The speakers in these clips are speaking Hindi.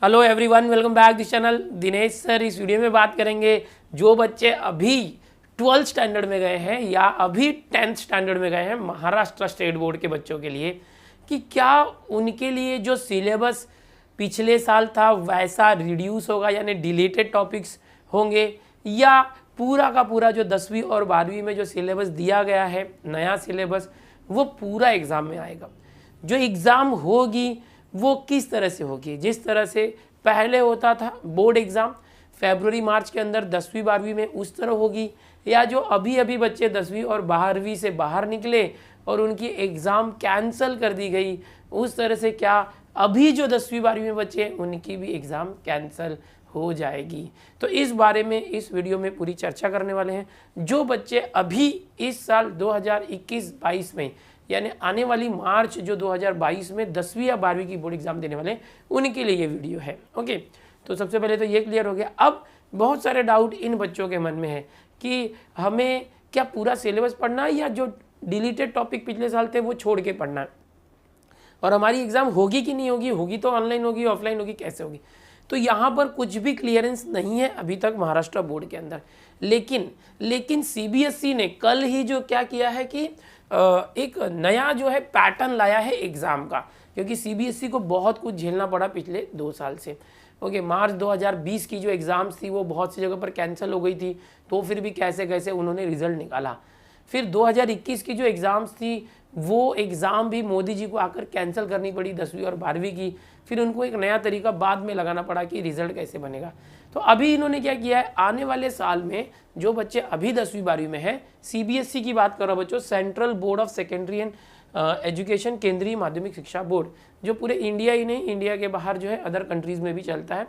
Hello everyone, welcome back this channel. Dinesh sir इस वीडियो में बात करेंगे जो बच्चे अभी 12th स्टैंडर्ड में गए हैं या अभी 10th स्टैंडर्ड में गए हैं महाराष्ट्र स्टेट बोर्ड के बच्चों के लिए, कि क्या उनके लिए जो सिलेबस पिछले साल था वैसा रिड्यूस होगा, यानी डिलीटेड टॉपिक्स होंगे, या पूरा का पूरा जो 10वीं और 12वीं में जो सिलेबस दिया गया है नया सिलेबस वो पूरा एग्ज़ाम में आएगा। जो एग्ज़ाम होगी वो किस तरह से होगी, जिस तरह से पहले होता था बोर्ड एग्ज़ाम फरवरी मार्च के अंदर 10वीं 12वीं में, उस तरह होगी, या जो अभी अभी बच्चे 10वीं और 12वीं से बाहर निकले और उनकी एग्ज़ाम कैंसिल कर दी गई उस तरह से क्या अभी जो 10वीं 12वीं में बच्चे हैं उनकी भी एग्ज़ाम कैंसिल हो जाएगी। तो इस बारे में इस वीडियो में पूरी चर्चा करने वाले हैं। जो बच्चे अभी इस साल 2021-22 में यानी आने वाली मार्च जो 2022 में 10वीं या 12वीं की बोर्ड एग्जाम देने वाले हैं उनके लिए ये वीडियो है। ओके, तो सबसे पहले तो ये क्लियर हो गया। अब बहुत सारे डाउट इन बच्चों के मन में है कि हमें क्या पूरा सिलेबस पढ़ना है या जो डिलीटेड टॉपिक पिछले साल थे वो छोड़ के पढ़ना है, और हमारी एग्ज़ाम होगी कि नहीं होगी, होगी तो ऑनलाइन होगी ऑफलाइन होगी, कैसे होगी। तो यहाँ पर कुछ भी क्लियरेंस नहीं है अभी तक महाराष्ट्र बोर्ड के अंदर। लेकिन सीबीएसई ने कल ही जो क्या किया है कि एक नया जो है पैटर्न लाया है एग्ज़ाम का, क्योंकि सीबीएसई को बहुत कुछ झेलना पड़ा पिछले 2 साल से। ओके, मार्च 2020 की जो एग्ज़ाम्स थी वो बहुत सी जगह पर कैंसिल हो गई थी, तो फिर भी कैसे कैसे उन्होंने रिजल्ट निकाला। फिर 2021 की जो एग्ज़ाम्स थी वो एग्ज़ाम भी मोदी जी को आकर कैंसिल करनी पड़ी 10वीं और 12वीं की। फिर उनको एक नया तरीका बाद में लगाना पड़ा कि रिज़ल्ट कैसे बनेगा। तो अभी इन्होंने क्या किया है, आने वाले साल में जो बच्चे अभी 10वीं 12वीं में हैं, सीबीएसई की बात कर रहा हूँ बच्चों, central board of secondary and education, केंद्रीय माध्यमिक शिक्षा बोर्ड, जो पूरे इंडिया ही नहीं, इंडिया के बाहर जो है अदर कंट्रीज़ में भी चलता है।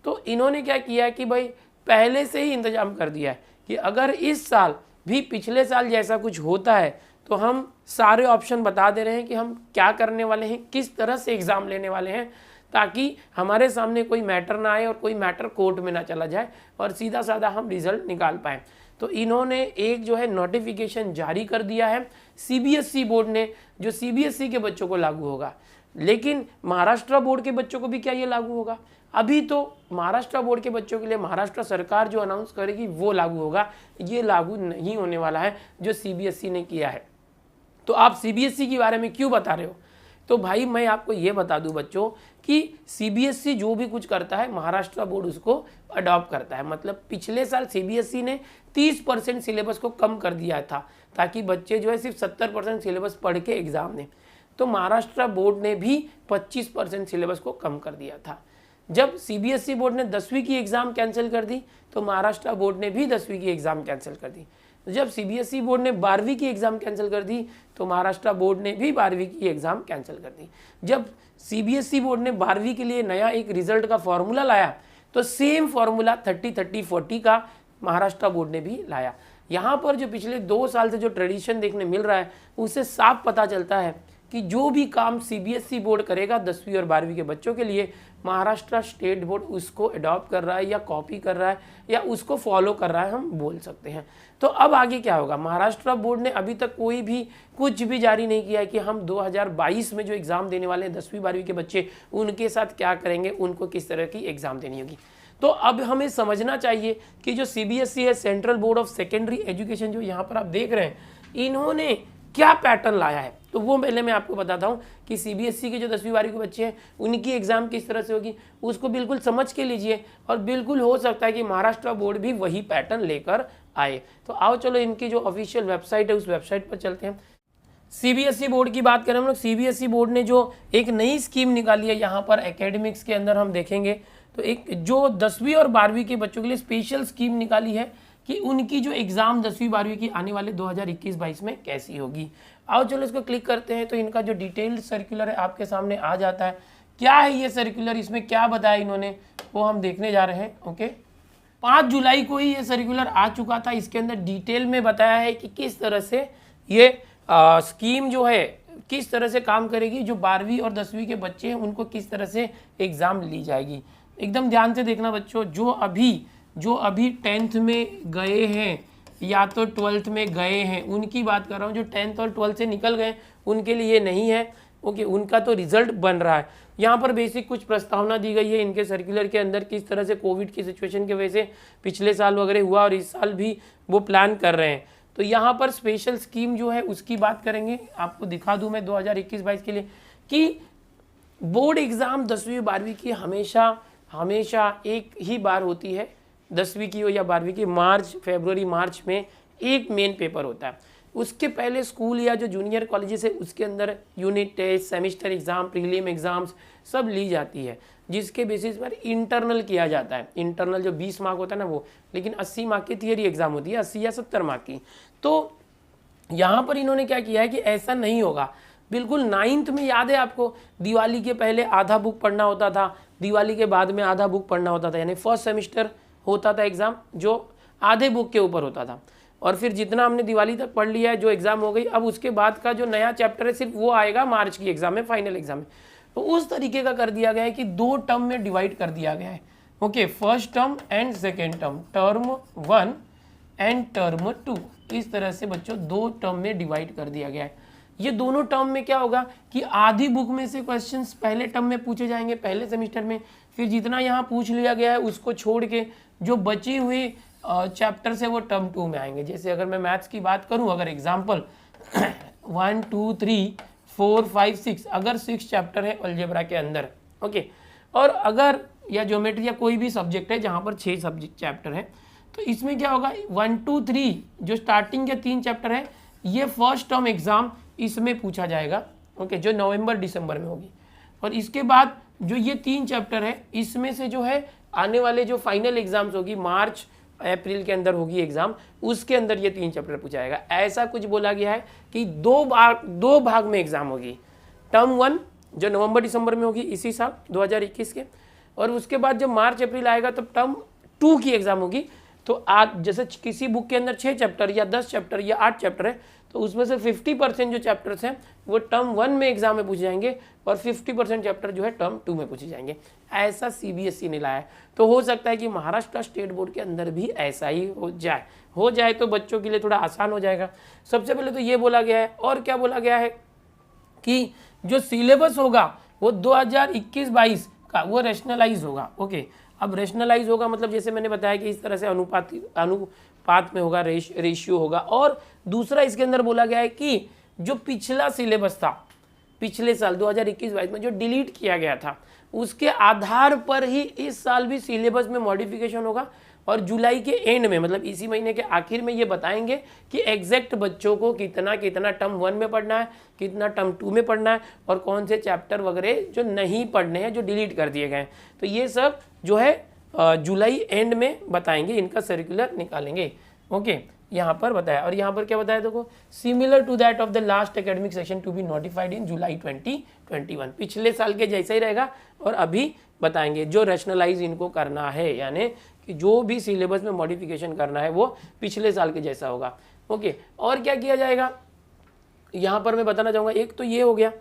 तो इन्होंने क्या किया है कि भाई पहले से ही इंतजाम कर दिया है कि अगर इस साल भी पिछले साल जैसा कुछ होता है तो हम सारे ऑप्शन बता दे रहे हैं कि हम क्या करने वाले हैं, किस तरह से एग्ज़ाम लेने वाले हैं, ताकि हमारे सामने कोई मैटर ना आए और कोई मैटर कोर्ट में ना चला जाए और सीधा साधा हम रिजल्ट निकाल पाएँ। तो इन्होंने एक जो है नोटिफिकेशन जारी कर दिया है सीबीएसई बोर्ड ने, जो सीबीएसई के बच्चों को लागू होगा। लेकिन महाराष्ट्र बोर्ड के बच्चों को भी क्या ये लागू होगा? अभी तो महाराष्ट्र बोर्ड के बच्चों के लिए महाराष्ट्र सरकार जो अनाउंस करेगी वो लागू होगा, ये लागू नहीं होने वाला है जो सीबीएसई ने किया है। तो आप सीबीएसई के बारे में क्यों बता रहे हो? तो भाई मैं आपको ये बता दूं बच्चों कि सीबीएसई जो भी कुछ करता है महाराष्ट्र बोर्ड उसको अडॉप्ट करता है। मतलब पिछले साल सीबीएसई ने 30% सिलेबस को कम कर दिया था ताकि बच्चे जो है सिर्फ 70% सिलेबस पढ़ के एग्ज़ाम दें। तो महाराष्ट्र बोर्ड ने भी 25% सिलेबस को कम कर दिया था। जब सीबीएसई बोर्ड ने 10वीं की एग्ज़ाम कैंसिल कर दी तो महाराष्ट्र बोर्ड ने भी 10वीं की एग्ज़ाम कैंसिल कर दी। जब सीबीएसई बोर्ड ने 12वीं की एग्ज़ाम कैंसिल कर दी तो महाराष्ट्र बोर्ड ने भी 12वीं की एग्ज़ाम कैंसिल कर दी। जब सीबीएसई बोर्ड ने 12वीं के लिए नया एक रिजल्ट का फॉर्मूला लाया तो सेम फॉर्मूला 30-30-40 का महाराष्ट्र बोर्ड ने भी लाया। यहाँ पर जो पिछले 2 साल से जो ट्रेडिशन देखने मिल रहा है उससे साफ पता चलता है कि जो भी काम सीबीएसई बोर्ड करेगा 10वीं और 12वीं के बच्चों के लिए, महाराष्ट्र स्टेट बोर्ड उसको अडॉप्ट कर रहा है या कॉपी कर रहा है या उसको फॉलो कर रहा है, हम बोल सकते हैं। तो अब आगे क्या होगा? महाराष्ट्र बोर्ड ने अभी तक कोई भी कुछ भी जारी नहीं किया है कि हम 2022 में जो एग्ज़ाम देने वाले हैं 10वीं 12वीं के बच्चे उनके साथ क्या करेंगे, उनको किस तरह की एग्ज़ाम देनी होगी। तो अब हमें समझना चाहिए कि जो सीबीएसई है, central board of secondary education, जो यहाँ पर आप देख रहे हैं, इन्होंने क्या पैटर्न लाया है तो वो पहले मैं आपको बताता हूँ कि सीबीएसई के जो 10वीं 12वीं के बच्चे हैं उनकी एग्ज़ाम किस तरह से होगी, उसको बिल्कुल समझ के लीजिए। और बिल्कुल हो सकता है कि महाराष्ट्र बोर्ड भी वही पैटर्न लेकर आए। तो आओ चलो इनकी जो ऑफिशियल वेबसाइट है उस वेबसाइट पर चलते हैं। सीबीएसई बोर्ड की बात करें हम लोग, सीबीएसई बोर्ड ने जो एक नई स्कीम निकाली है यहाँ पर एकेडमिक्स के अंदर हम देखेंगे तो एक जो 10वीं और 12वीं के बच्चों के लिए स्पेशल स्कीम निकाली है कि उनकी जो एग्ज़ाम 10वीं 12वीं की आने वाले 2021-22 में कैसी होगी। आओ चलो इसको क्लिक करते हैं तो इनका जो डिटेल्ड सर्कुलर है आपके सामने आ जाता है। क्या है ये सर्कुलर, इसमें क्या बताया इन्होंने वो हम देखने जा रहे हैं। ओके, 5 जुलाई को ही ये सर्कुलर आ चुका था। इसके अंदर डिटेल में बताया है कि किस तरह से ये स्कीम जो है किस तरह से काम करेगी, जो 12वीं और 10वीं के बच्चे हैं उनको किस तरह से एग्ज़ाम ली जाएगी। एकदम ध्यान से देखना बच्चों, जो अभी 10th में गए हैं या तो 12th में गए हैं उनकी बात कर रहा हूँ। जो 10th और 12th से निकल गए उनके लिए ये नहीं है। ओके, उनका तो रिजल्ट बन रहा है। यहाँ पर बेसिक कुछ प्रस्तावना दी गई है इनके सर्कुलर के अंदर, किस तरह से कोविड की सिचुएशन की वजह से पिछले साल वगैरह हुआ और इस साल भी वो प्लान कर रहे हैं। तो यहाँ पर स्पेशल स्कीम जो है उसकी बात करेंगे। आपको दिखा दूँ मैं 2021-22 के लिए कि बोर्ड एग्ज़ाम 10वीं 12वीं की हमेशा एक ही बार होती है, 10वीं की हो या 12वीं की, फरवरी मार्च में एक मेन पेपर होता है। उसके पहले स्कूल या जो जूनियर कॉलेजेस है उसके अंदर unit test, semester exam, prelim exams सब ली जाती है, जिसके बेसिस पर इंटरनल किया जाता है। इंटरनल जो 20 मार्क होता है ना वो, लेकिन 80 मार्क की थियरी एग्ज़ाम होती है, 80 या 70 मार्क की। तो यहाँ पर इन्होंने क्या किया है कि ऐसा नहीं होगा। बिल्कुल 9th में याद है आपको, दिवाली के पहले आधा बुक पढ़ना होता था, दिवाली के बाद में आधा बुक पढ़ना होता था, यानी फर्स्ट सेमेस्टर होता था एग्ज़ाम जो आधे बुक के ऊपर होता था। और फिर जितना हमने दिवाली तक पढ़ लिया है, जो एग्ज़ाम हो गई, अब उसके बाद का जो नया चैप्टर है सिर्फ वो आएगा मार्च की एग्ज़ाम में, फाइनल एग्ज़ाम में। तो उस तरीके का कर दिया गया है कि 2 टर्म में डिवाइड कर दिया गया है। Okay, first term and second term, term 1 and term 2, इस तरह से बच्चों 2 टर्म में डिवाइड कर दिया गया है। ये दोनों टर्म में क्या होगा कि आधी बुक में से क्वेश्चंस पहले टर्म में पूछे जाएंगे पहले सेमेस्टर में, फिर जितना यहाँ पूछ लिया गया है उसको छोड़ के जो बची हुई चैप्टर से वो टर्म 2 में आएंगे। जैसे अगर मैं मैथ्स की बात करूं, अगर एग्जांपल 1 2 3 4 5 6, अगर 6 चैप्टर है अलजेब्रा के अंदर, ओके, और अगर या ज्योमेट्री या कोई भी सब्जेक्ट है जहां पर 6 सब्जेक्ट चैप्टर है, तो इसमें क्या होगा 1 2 3 जो स्टार्टिंग के 3 चैप्टर है ये फर्स्ट टर्म एग्जाम इसमें पूछा जाएगा, ओके, जो नवंबर दिसंबर में होगी। और इसके बाद जो ये 3 चैप्टर है इसमें से जो है आने वाले जो फाइनल एग्जाम्स होगी मार्च अप्रैल के अंदर होगी एग्जाम, उसके अंदर ये 3 चैप्टर पूछा जाएगा। ऐसा कुछ बोला गया है कि 2 भाग में एग्जाम होगी। टर्म 1 जो नवंबर दिसंबर में होगी इसी साल 2021 के, और उसके बाद जब मार्च अप्रैल आएगा तब टर्म 2 की एग्जाम होगी। तो आज जैसे किसी बुक के अंदर 6 चैप्टर या 10 चैप्टर या 8 चैप्टर है, तो उसमें से 50% जो चैप्टर्स हैं वो टर्म 1 में एग्जाम में पूछे जाएंगे और 50% चैप्टर जो है टर्म 2 में पूछे जाएंगे। ऐसा CBSE ने लाया है। तो हो सकता है कि महाराष्ट्र स्टेट बोर्ड के अंदर भी ऐसा ही हो जाए तो बच्चों के लिए थोड़ा आसान हो जाएगा। सबसे पहले तो ये बोला गया है, और क्या बोला गया है कि जो सिलेबस होगा वो 2021-22 का वो रैशनलाइज होगा। ओके, अब रैशनलाइज होगा मतलब जैसे मैंने बताया कि इस तरह से अनुपात में होगा, रेशियो होगा। और दूसरा इसके अंदर बोला गया है कि जो पिछला सिलेबस था पिछले साल 2021-22 में जो डिलीट किया गया था उसके आधार पर ही इस साल भी सिलेबस में मॉडिफिकेशन होगा। और जुलाई के एंड में मतलब इसी महीने के आखिर में ये बताएंगे कि एग्जैक्ट बच्चों को कितना कितना टर्म 1 में पढ़ना है, कितना टर्म 2 में पढ़ना है, और कौन से चैप्टर वगैरह जो नहीं पढ़ने हैं, जो डिलीट कर दिए गए हैं। तो ये सब जो है जुलाई एंड में बताएंगे, इनका सर्कुलर निकालेंगे। ओके, यहाँ पर बताया। और यहाँ पर क्या बताया देखो, similar to that of the last academic session to be notified in July 2021, पिछले साल के जैसा ही रहेगा। और अभी बताएंगे जो रैशनलाइज इनको करना है, यानी कि जो भी सिलेबस में मॉडिफिकेशन करना है वो पिछले साल के जैसा होगा। ओके, और क्या किया जाएगा यहाँ पर मैं बताना चाहूँगा। एक तो ये हो गया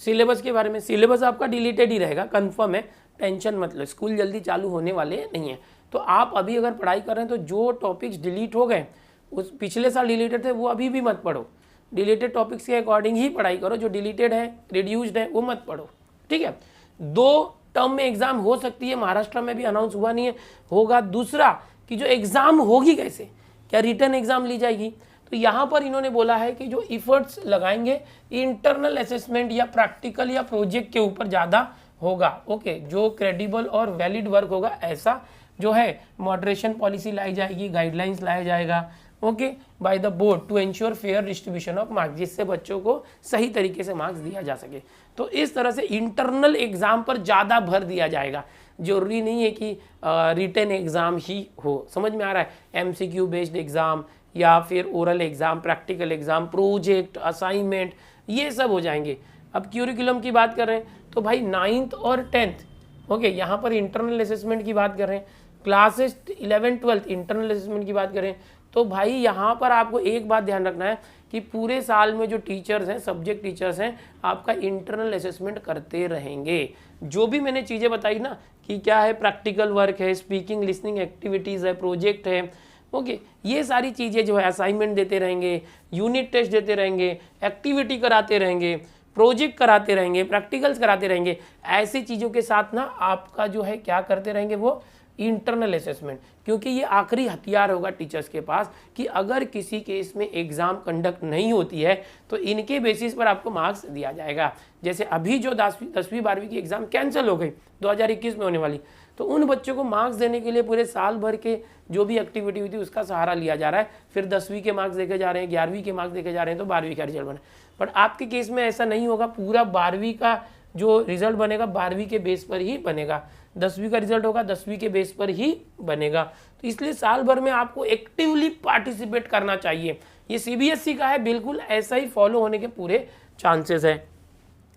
सिलेबस के बारे में। सिलेबस आपका डिलीटेड ही रहेगा, कंफर्म है, टेंशन मतलब स्कूल जल्दी चालू होने वाले नहीं है। तो आप अभी अगर पढ़ाई कर रहे हैं तो जो टॉपिक्स डिलीट हो गए, उस पिछले साल डिलीटेड थे, वो अभी भी मत पढ़ो। डिलीटेड टॉपिक्स के अकॉर्डिंग ही पढ़ाई करो, जो डिलीटेड है, रिड्यूस्ड है, वो मत पढ़ो। ठीक है, 2 टर्म में एग्जाम हो सकती है, महाराष्ट्र में भी अनाउंस हुआ नहीं है, होगा। दूसरा कि जो एग्जाम होगी कैसे, क्या रिटर्न एग्जाम ली जाएगी? तो यहाँ पर इन्होंने बोला है कि जो इफर्ट्स लगाएंगे इंटरनल असेसमेंट या प्रैक्टिकल या प्रोजेक्ट के ऊपर ज़्यादा होगा। ओके, जो क्रेडिबल और वैलिड वर्क होगा, ऐसा जो है मॉडरेशन पॉलिसी लाई जाएगी, गाइडलाइंस लाया जाएगा, okay, by the board to ensure fair distribution of marks, जिससे बच्चों को सही तरीके से मार्क्स दिया जा सके। तो इस तरह से इंटरनल एग्जाम पर ज़्यादा भर दिया जाएगा। जरूरी नहीं है कि रिटन एग्जाम ही हो, समझ में आ रहा है। MCQ बेस्ड एग्जाम या फिर oral exam, practical exam, project, assignment, ये सब हो जाएंगे। अब क्यूरिकुलम की बात कर रहे हैं तो भाई 9th और 10th, ओके, यहाँ पर इंटरनल असेसमेंट की बात कर रहे हैं। Classes 11th 12th internal assessment की बात करें तो भाई यहाँ पर आपको एक बात ध्यान रखना है कि पूरे साल में जो टीचर्स हैं, सब्जेक्ट टीचर्स हैं, आपका इंटरनल असेसमेंट करते रहेंगे। जो भी मैंने चीज़ें बताई ना कि क्या है, प्रैक्टिकल वर्क है, स्पीकिंग लिसनिंग एक्टिविटीज़ है, प्रोजेक्ट है, ओके, ये सारी चीज़ें जो है, असाइनमेंट देते रहेंगे, यूनिट टेस्ट देते रहेंगे, एक्टिविटी कराते रहेंगे, प्रोजेक्ट कराते रहेंगे, प्रैक्टिकल्स कराते रहेंगे, ऐसी चीज़ों के साथ ना आपका जो है क्या करते रहेंगे वो इंटरनल असेसमेंट, क्योंकि ये आखिरी हथियार होगा टीचर्स के पास कि अगर किसी केस में एग्जाम कंडक्ट नहीं होती है तो इनके बेसिस पर आपको मार्क्स दिया जाएगा। जैसे अभी जो 10वीं 12वीं की एग्जाम कैंसिल हो गई 2021 में होने वाली, तो उन बच्चों को मार्क्स देने के लिए पूरे साल भर के जो भी एक्टिविटी हुई थी उसका सहारा लिया जा रहा है, फिर 10वीं के मार्क्स देखे जा रहे हैं, 11वीं के मार्क्स देखे जा रहे हैं, तो 12वीं का रिजल्ट बना। बट आपके केस में ऐसा नहीं होगा, पूरा 12वीं का जो रिजल्ट बनेगा 12वीं के बेस पर ही बनेगा, 10वीं का रिजल्ट होगा 10वीं के बेस पर ही बनेगा। तो इसलिए साल भर में आपको एक्टिवली पार्टिसिपेट करना चाहिए। ये सीबीएसई का है, बिल्कुल ऐसा ही फॉलो होने के पूरे चांसेस है।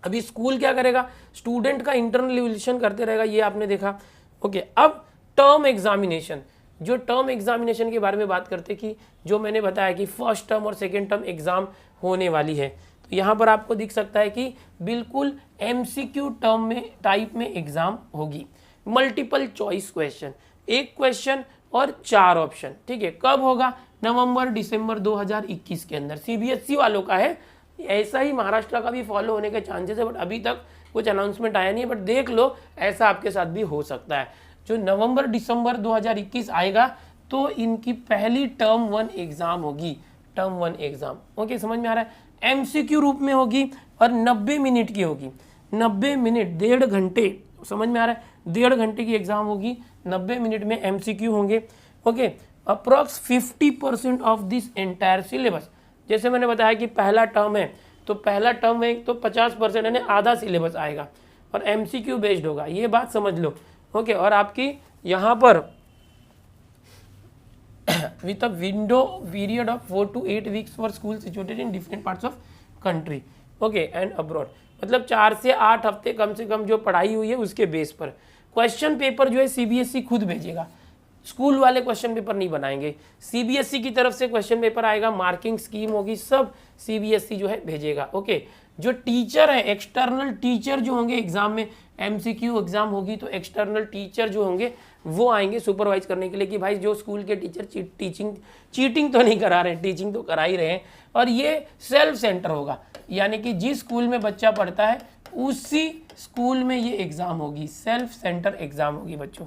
अभी स्कूल क्या करेगा, स्टूडेंट का इंटरनल इवैल्यूएशन करते रहेगा, ये आपने देखा। ओके, अब टर्म एग्जामिनेशन, जो टर्म एग्जामिनेशन के बारे में बात करते कि जो मैंने बताया कि फर्स्ट टर्म और सेकेंड टर्म एग्जाम होने वाली है, तो यहाँ पर आपको दिख सकता है कि बिल्कुल एमसीक्यू टर्म में टाइप में एग्जाम होगी, मल्टीपल चॉइस क्वेश्चन, एक क्वेश्चन और 4 ऑप्शन। ठीक है, कब होगा, नवंबर दिसंबर 2021 के अंदर। सीबीएसई वालों का है, ऐसा ही महाराष्ट्र का भी फॉलो होने के चांसेस है, बट अभी तक कुछ अनाउंसमेंट आया नहीं है, बट देख लो ऐसा आपके साथ भी हो सकता है। जो नवंबर दिसंबर 2021 आएगा तो इनकी पहली टर्म 1 एग्जाम होगी, टर्म 1 एग्जाम। ओके, समझ में आ रहा है, एमसीक्यू रूप में होगी और 90 मिनट की होगी, 90 मिनट, 1.5 घंटे, समझ में आ रहा है, 1.5 घंटे की एग्जाम होगी, 90 मिनट में एमसीक्यू होंगे। Okay, approx 50% of this entire syllabus, जैसे मैंने बताया कि पहला टर्म है तो पहला टर्म में तो 50% यानी आधा सिलेबस आएगा और एमसीक्यू बेस्ड होगा, ये बात समझ लो। ओके, और आपकी यहाँ पर with a window period of 4 to 8 weeks for school situated in different parts of country, okay, and abroad, मतलब 4 से 8 हफ्ते कम से कम जो पढ़ाई हुई है उसके बेस पर। क्वेश्चन पेपर जो है सीबीएसई खुद भेजेगा, स्कूल वाले क्वेश्चन पेपर नहीं बनाएंगे, सीबीएसई की तरफ से क्वेश्चन पेपर आएगा, मार्किंग स्कीम होगी, सब सीबीएसई जो है भेजेगा। ओके, जो टीचर है, एक्सटर्नल टीचर जो होंगे एग्जाम में, एमसीक्यू एग्जाम होगी तो एक्सटर्नल टीचर जो होंगे वो आएंगे सुपरवाइज करने के लिए कि भाई जो स्कूल के टीचर चीटिंग तो नहीं करा रहे हैं, टीचिंग तो करा ही रहे हैं। और ये सेल्फ सेंटर होगा, यानी कि जिस स्कूल में बच्चा पढ़ता है उसी स्कूल में ये एग्जाम होगी, सेल्फ सेंटर एग्जाम होगी बच्चों,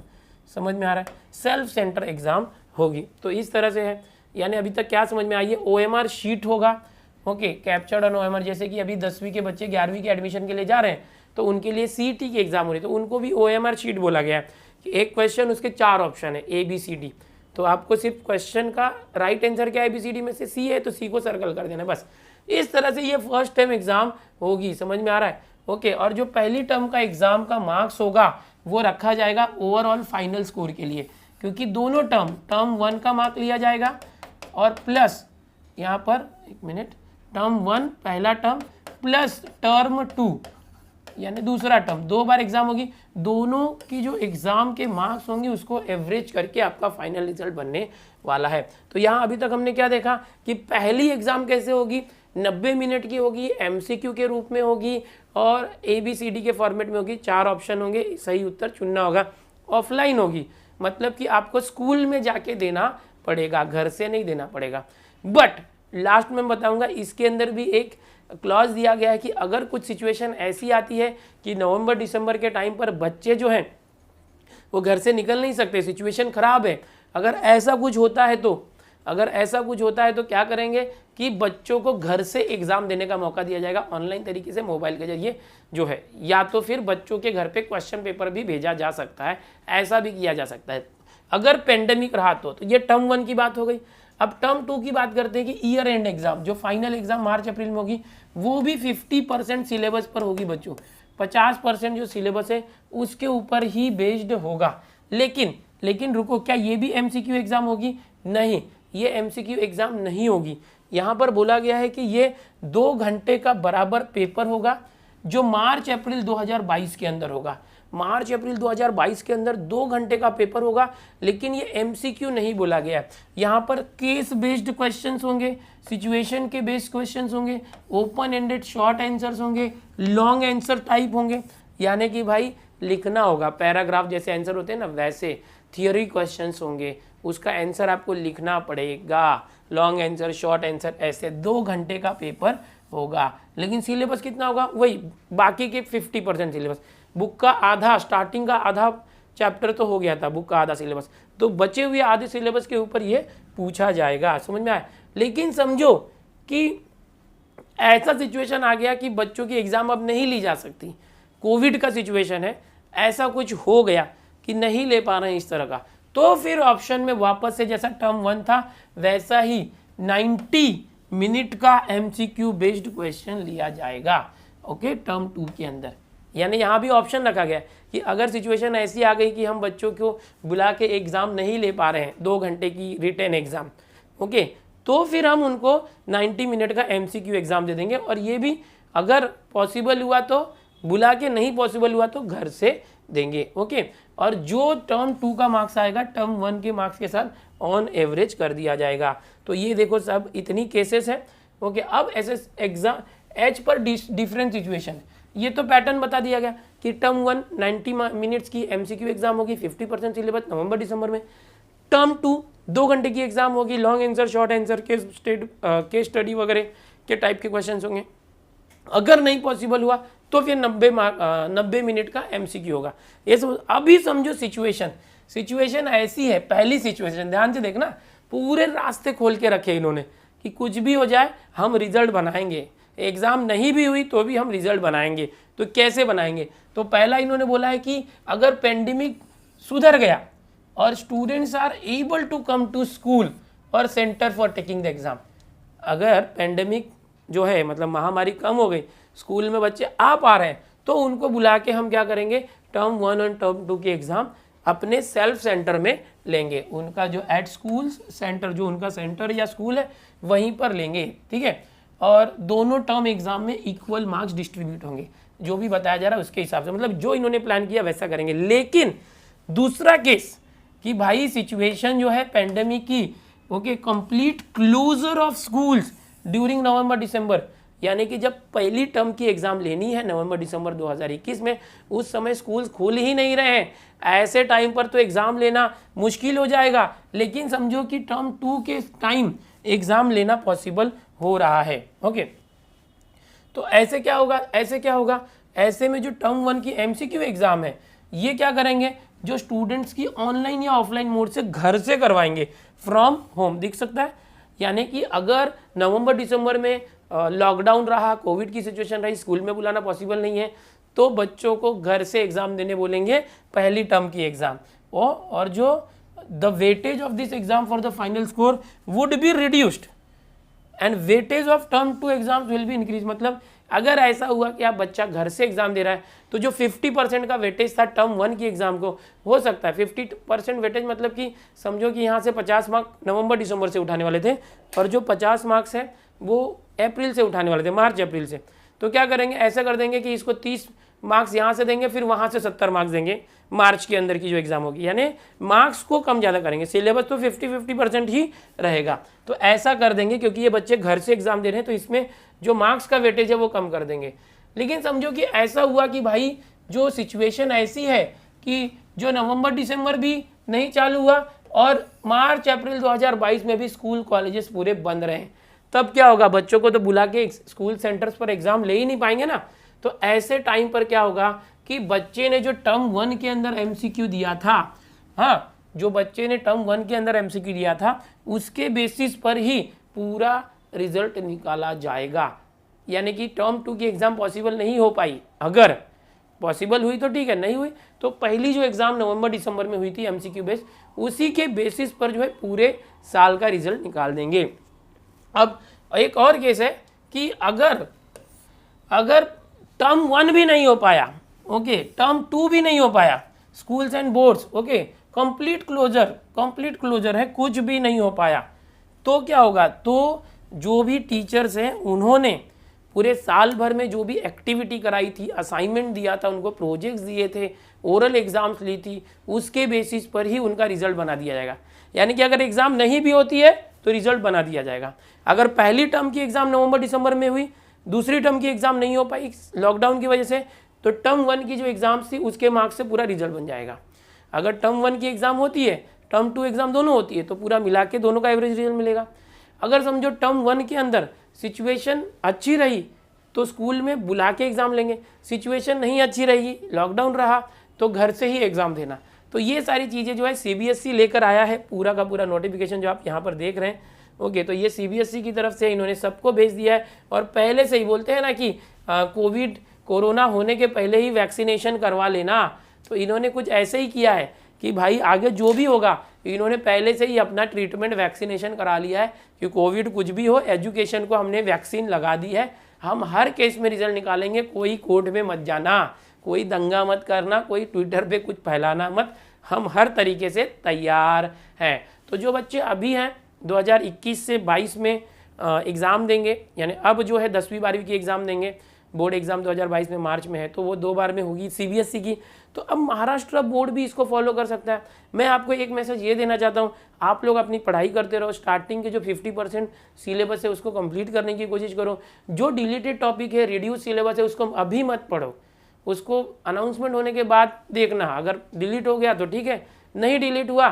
समझ में आ रहा है, सेल्फ सेंटर एग्जाम होगी। तो इस तरह से है, यानी अभी तक क्या समझ में आई है, ओएमआर शीट होगा। ओके, कैप्चर्ड ऑन ओएमआर, जैसे कि अभी 10वीं के बच्चे 11वीं के एडमिशन के लिए जा रहे हैं तो उनके लिए सीईटी की एग्जाम हो रही है, तो उनको भी ओएमआर शीट बोला गया है कि एक क्वेश्चन उसके 4 ऑप्शन है ABCD, तो आपको सिर्फ क्वेश्चन का राइट आंसर क्या ABCD में से सी है तो सी को सर्कल कर देना बस। इस तरह से ये फर्स्ट टर्म एग्जाम होगी, समझ में आ रहा है। ओके, और जो पहली टर्म का एग्जाम का मार्क्स होगा वो रखा जाएगा ओवरऑल फाइनल स्कोर के लिए, क्योंकि दोनों टर्म 1 का मार्क लिया जाएगा और प्लस यहाँ पर एक मिनट, टर्म 1 पहला टर्म प्लस टर्म 2 यानी दूसरा टर्म, 2 बार एग्जाम होगी, दोनों की जो एग्जाम के मार्क्स होंगे उसको एवरेज करके आपका फाइनल रिजल्ट बनने वाला है। तो यहाँ अभी तक हमने क्या देखा कि पहली एग्जाम कैसे होगी, 90 मिनट की होगी, एमसीक्यू के रूप में होगी और ABCD के फॉर्मेट में होगी, 4 ऑप्शन होंगे, सही उत्तर चुनना होगा। ऑफलाइन होगी, मतलब कि आपको स्कूल में जाके देना पड़ेगा, घर से नहीं देना पड़ेगा। बट लास्ट में बताऊंगा, इसके अंदर भी एक क्लॉज दिया गया है कि अगर कुछ सिचुएशन ऐसी आती है कि नवंबर दिसंबर के टाइम पर बच्चे जो हैं वो घर से निकल नहीं सकते, सिचुएशन खराब है, अगर ऐसा कुछ होता है तो क्या करेंगे कि बच्चों को घर से एग्जाम देने का मौका दिया जाएगा ऑनलाइन तरीके से, मोबाइल के जरिए जो है, या तो फिर बच्चों के घर पे क्वेश्चन पेपर भी भेजा जा सकता है, ऐसा भी किया जा सकता है अगर पेंडेमिक रहा तो। ये टर्म 1 की बात हो गई। अब टर्म 2 की बात करते हैं कि ईयर एंड एग्जाम, जो फाइनल एग्जाम मार्च अप्रैल में होगी, वो भी 50% सिलेबस पर होगी बच्चों, 50% जो सिलेबस है उसके ऊपर ही बेस्ड होगा। लेकिन रुको, क्या ये भी एमसीक्यू एग्जाम होगी? नहीं, ये एमसीक्यू एग्जाम नहीं होगी। यहाँ पर बोला गया है कि ये 2 घंटे का बराबर पेपर होगा जो मार्च अप्रैल 2022 के अंदर होगा। मार्च अप्रैल 2022 के अंदर 2 घंटे का पेपर होगा, लेकिन ये एमसीक्यू नहीं बोला गया। यहाँ पर केस बेस्ड क्वेश्चंस होंगे, सिचुएशन के बेस्ड क्वेश्चंस होंगे, ओपन एंडेड शॉर्ट आंसर्स होंगे, लॉन्ग आंसर टाइप होंगे, यानी कि भाई लिखना होगा, पैराग्राफ जैसे आंसर होते हैं ना वैसे थियोरी क्वेश्चंस होंगे, उसका आंसर आपको लिखना पड़ेगा, लॉन्ग आंसर शॉर्ट आंसर, ऐसे 2 घंटे का पेपर होगा। लेकिन सिलेबस कितना होगा, वही बाकी के 50% सिलेबस। बुक का आधा, स्टार्टिंग का आधा चैप्टर तो हो गया था, बुक का आधा सिलेबस, तो बचे हुए आधे सिलेबस के ऊपर ये पूछा जाएगा। समझ में आया। लेकिन समझो कि ऐसा सिचुएशन आ गया कि बच्चों की एग्ज़ाम अब नहीं ली जा सकती, कोविड का सिचुएशन है, ऐसा कुछ हो गया कि नहीं ले पा रहे हैं इस तरह का, तो फिर ऑप्शन में वापस से जैसा टर्म 1 था वैसा ही 90 मिनट का MCQ बेस्ड क्वेश्चन लिया जाएगा। ओके, टर्म 2 के अंदर। यानी यहाँ भी ऑप्शन रखा गया कि अगर सिचुएशन ऐसी आ गई कि हम बच्चों को बुला के एग्ज़ाम नहीं ले पा रहे हैं, 2 घंटे की रिटन एग्ज़ाम, ओके, तो फिर हम उनको 90 मिनट का MCQ एग्ज़ाम दे देंगे। और ये भी अगर पॉसिबल हुआ तो बुला के, नहीं पॉसिबल हुआ तो घर से देंगे। ओके, और जो टर्म 2 का मार्क्स आएगा टर्म 1 के मार्क्स के साथ ऑन एवरेज कर दिया जाएगा। तो ये देखो सब इतनी केसेस है। ओके, अब ऐसे एग्जाम एच पर डिफरेंट सिचुएशन, ये तो पैटर्न बता दिया गया कि टर्म 1 90 मिनट्स की MCQ एग्जाम होगी, 50% सिलेबस नवंबर दिसंबर में। टर्म 2 2 घंटे की एग्जाम होगी, long answer, short answer, case study वगैरह के टाइप के क्वेश्चंस होंगे। अगर नहीं पॉसिबल हुआ तो फिर 90 मिनट का MCQ होगा। ये अभी समझो सिचुएशन ऐसी है, पहली सिचुएशन ध्यान से देखना, पूरे रास्ते खोल के रखे इन्होंने कि कुछ भी हो जाए हम रिजल्ट बनाएंगे, एग्जाम नहीं भी हुई तो भी हम रिजल्ट बनाएंगे। तो कैसे बनाएंगे, तो पहला इन्होंने बोला है कि अगर पेंडेमिक सुधर गया और students are able to come to school और centre for taking the exam, अगर पेंडेमिक जो है मतलब महामारी कम हो गई, स्कूल में बच्चे आ पा रहे हैं, तो उनको बुला के हम क्या करेंगे, टर्म 1 और टर्म 2 के एग्जाम अपने सेल्फ सेंटर में लेंगे। उनका जो एट स्कूल सेंटर, जो उनका सेंटर या स्कूल है वहीं पर लेंगे, ठीक है। और दोनों टर्म एग्जाम में इक्वल मार्क्स डिस्ट्रीब्यूट होंगे, जो भी बताया जा रहा है उसके हिसाब से, मतलब जो इन्होंने प्लान किया वैसा करेंगे। लेकिन दूसरा केस कि भाई सिचुएशन जो है पेंडेमिक की, okay, complete closure of schools during November December, यानी कि जब पहली टर्म की एग्जाम लेनी है नवंबर दिसंबर 2021 में, उस समय स्कूल्स खुल ही नहीं रहे हैं, ऐसे टाइम पर तो एग्जाम लेना मुश्किल हो जाएगा। लेकिन समझो कि टर्म 2 के टाइम एग्जाम लेना पॉसिबल हो रहा है। ओके, तो ऐसे क्या होगा, ऐसे में जो टर्म 1 की MCQ एग्जाम है ये क्या करेंगे, जो स्टूडेंट्स की ऑनलाइन या ऑफलाइन मोड से घर से करवाएंगे, फ्रॉम होम, दिख सकता है। यानी कि अगर नवंबर दिसंबर में लॉकडाउन रहा, कोविड की सिचुएशन रही, स्कूल में बुलाना पॉसिबल नहीं है, तो बच्चों को घर से एग्जाम देने बोलेंगे पहली टर्म की एग्जाम। और जो the weightage of this exam for the final score would be reduced and weightage of term 2 exams will be increase. मतलब अगर ऐसा हुआ कि आप बच्चा घर से एग्जाम दे रहा है, तो जो 50% का वेटेज था टर्म 1 की एग्जाम को, हो सकता है 50% वेटेज, मतलब कि समझो कि यहाँ से 50 मार्क नवंबर दिसंबर से उठाने वाले थे, और जो 50 मार्क्स है वो अप्रैल से उठाने वाले थे, मार्च अप्रैल से। तो क्या करेंगे, ऐसा कर देंगे कि इसको 30 मार्क्स यहाँ से देंगे, फिर वहाँ से 70 मार्क्स देंगे मार्च के अंदर की जो एग्जाम होगी, यानी मार्क्स को कम ज़्यादा करेंगे, सिलेबस तो 50% ही रहेगा। तो ऐसा कर देंगे क्योंकि ये बच्चे घर से एग्जाम दे रहे हैं, तो इसमें जो मार्क्स का वेटेज है वो कम कर देंगे। लेकिन समझो कि ऐसा हुआ कि भाई जो सिचुएशन ऐसी है कि जो नवंबर दिसंबर भी नहीं चालू हुआ और मार्च अप्रैल 2022 में भी स्कूल कॉलेजेस पूरे बंद रहे, तब क्या होगा, बच्चों को तो बुला के स्कूल सेंटर्स पर एग्जाम ले ही नहीं पाएंगे ना। तो ऐसे टाइम पर क्या होगा कि बच्चे ने जो टर्म 1 के अंदर MCQ दिया था, हाँ, जो बच्चे ने टर्म 1 के अंदर MCQ दिया था उसके बेसिस पर ही पूरा रिजल्ट निकाला जाएगा। यानी कि टर्म 2 की एग्जाम पॉसिबल नहीं हो पाई, अगर पॉसिबल हुई तो ठीक है, नहीं हुई तो पहली जो एग्जाम नवंबर दिसंबर में हुई थी MCQ बेस, उसी के बेसिस पर जो है पूरे साल का रिजल्ट निकाल देंगे। अब एक और केस है कि अगर टर्म 1 भी नहीं हो पाया, ओके, टर्म 2 भी नहीं हो पाया, schools and boards, okay, complete closure है, कुछ भी नहीं हो पाया, तो क्या होगा, तो जो भी टीचर्स हैं उन्होंने पूरे साल भर में जो भी एक्टिविटी कराई थी, असाइनमेंट दिया था, उनको प्रोजेक्ट्स दिए थे, ओरल एग्जाम्स ली थी, उसके बेसिस पर ही उनका रिजल्ट बना दिया जाएगा। यानी कि अगर एग्जाम नहीं भी होती है तो रिजल्ट बना दिया जाएगा। अगर पहली टर्म की एग्जाम नवंबर दिसंबर में हुई, दूसरी टर्म की एग्जाम नहीं हो पाई लॉकडाउन की वजह से, तो टर्म 1 की जो एग्जाम्स थी उसके मार्क्स से पूरा रिजल्ट बन जाएगा। अगर टर्म 1 की एग्जाम होती है, टर्म 2 एग्जाम दोनों होती है, तो पूरा मिला के दोनों का एवरेज रिजल्ट मिलेगा। अगर समझो टर्म 1 के अंदर सिचुएशन अच्छी रही तो स्कूल में बुला के एग्ज़ाम लेंगे, सिचुएशन नहीं अच्छी रही, लॉकडाउन रहा तो घर से ही एग्ज़ाम देना। तो ये सारी चीज़ें जो है सीबीएसई लेकर आया है, पूरा का पूरा नोटिफिकेशन जो आप यहाँ पर देख रहे हैं। ओके, तो ये सीबीएसई की तरफ से इन्होंने सबको भेज दिया है। और पहले से ही बोलते हैं ना कि कोरोना होने के पहले ही वैक्सीनेशन करवा लेना, तो इन्होंने कुछ ऐसे ही किया है कि भाई आगे जो भी होगा इन्होंने पहले से ही अपना ट्रीटमेंट वैक्सीनेशन करा लिया है कि कोविड कुछ भी हो, एजुकेशन को हमने वैक्सीन लगा दी है, हम हर केस में रिजल्ट निकालेंगे, कोई कोर्ट में मत जाना, कोई दंगा मत करना, कोई ट्विटर पे कुछ फैलाना मत, हम हर तरीके से तैयार हैं। तो जो बच्चे अभी हैं 2021 से 22 में एग्ज़ाम देंगे, यानी अब जो है 10वीं 12वीं की एग्ज़ाम देंगे, बोर्ड एग्ज़ाम 2022 में मार्च में है, तो वो 2 बार में होगी सीबीएसई की। तो अब महाराष्ट्र बोर्ड भी इसको फॉलो कर सकता है। मैं आपको एक मैसेज ये देना चाहता हूँ, आप लोग अपनी पढ़ाई करते रहो, स्टार्टिंग के जो 50% सिलेबस है उसको कंप्लीट करने की कोशिश करो। जो डिलीटेड टॉपिक है, रिड्यूस सिलेबस है, उसको अभी मत पढ़ो, उसको अनाउंसमेंट होने के बाद देखना। अगर डिलीट हो गया तो ठीक है, नहीं डिलीट हुआ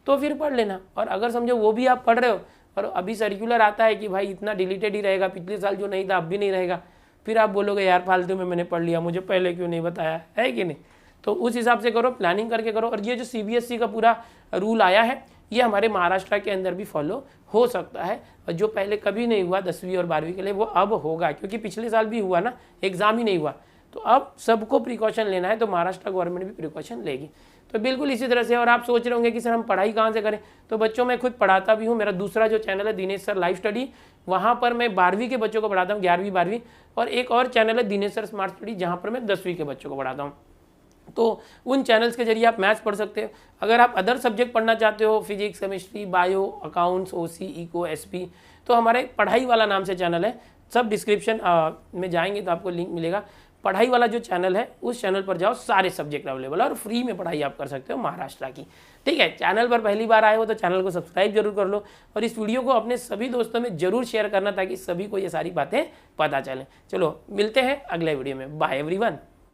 तो फिर पढ़ लेना। और अगर समझो वो भी आप पढ़ रहे हो और अभी सर्कुलर आता है कि भाई इतना डिलीटेड ही रहेगा, पिछले साल जो नहीं था अब भी नहीं रहेगा, फिर आप बोलोगे यार फालतू में मैंने पढ़ लिया, मुझे पहले क्यों नहीं बताया, है कि नहीं। तो उस हिसाब से करो, प्लानिंग करके करो। और ये जो सीबीएसई का पूरा रूल आया है ये हमारे महाराष्ट्र के अंदर भी फॉलो हो सकता है, और जो पहले कभी नहीं हुआ 10वीं और 12वीं के लिए वो अब होगा, क्योंकि पिछले साल भी हुआ ना, एग्ज़ाम ही नहीं हुआ। तो अब सबको प्रिकॉशन लेना है, तो महाराष्ट्र गवर्नमेंट भी प्रिकॉशन लेगी। तो बिल्कुल इसी तरह से। और आप सोच रहे होंगे कि सर हम पढ़ाई कहाँ से करें, तो बच्चों मैं खुद पढ़ाता भी हूँ। मेरा दूसरा जो चैनल है दिनेश सर लाइव स्टडी, वहाँ पर मैं 12वीं के बच्चों को पढ़ाता हूँ, 11वीं 12वीं। और एक और चैनल है दिनेश सर स्मार्ट स्टडी, जहाँ पर मैं 10वीं के बच्चों को पढ़ाता हूँ। तो उन चैनल्स के जरिए आप मैथ्स पढ़ सकते हो। अगर आप अदर सब्जेक्ट पढ़ना चाहते हो, फिजिक्स, केमिस्ट्री, बायो, अकाउंट्स, ओसी, इको, एसपी, तो हमारा एक पढ़ाई वाला नाम से चैनल है, सब डिस्क्रिप्शन में जाएंगे तो आपको लिंक मिलेगा। पढ़ाई वाला जो चैनल है उस चैनल पर जाओ, सारे सब्जेक्ट अवेलेबल है और फ्री में पढ़ाई आप कर सकते हो महाराष्ट्र की। ठीक है, चैनल पर पहली बार आए हो तो चैनल को सब्सक्राइब जरूर कर लो, और इस वीडियो को अपने सभी दोस्तों में जरूर शेयर करना ताकि सभी को ये सारी बातें पता चलें। चलो मिलते हैं अगले वीडियो में, बाय एवरीवन।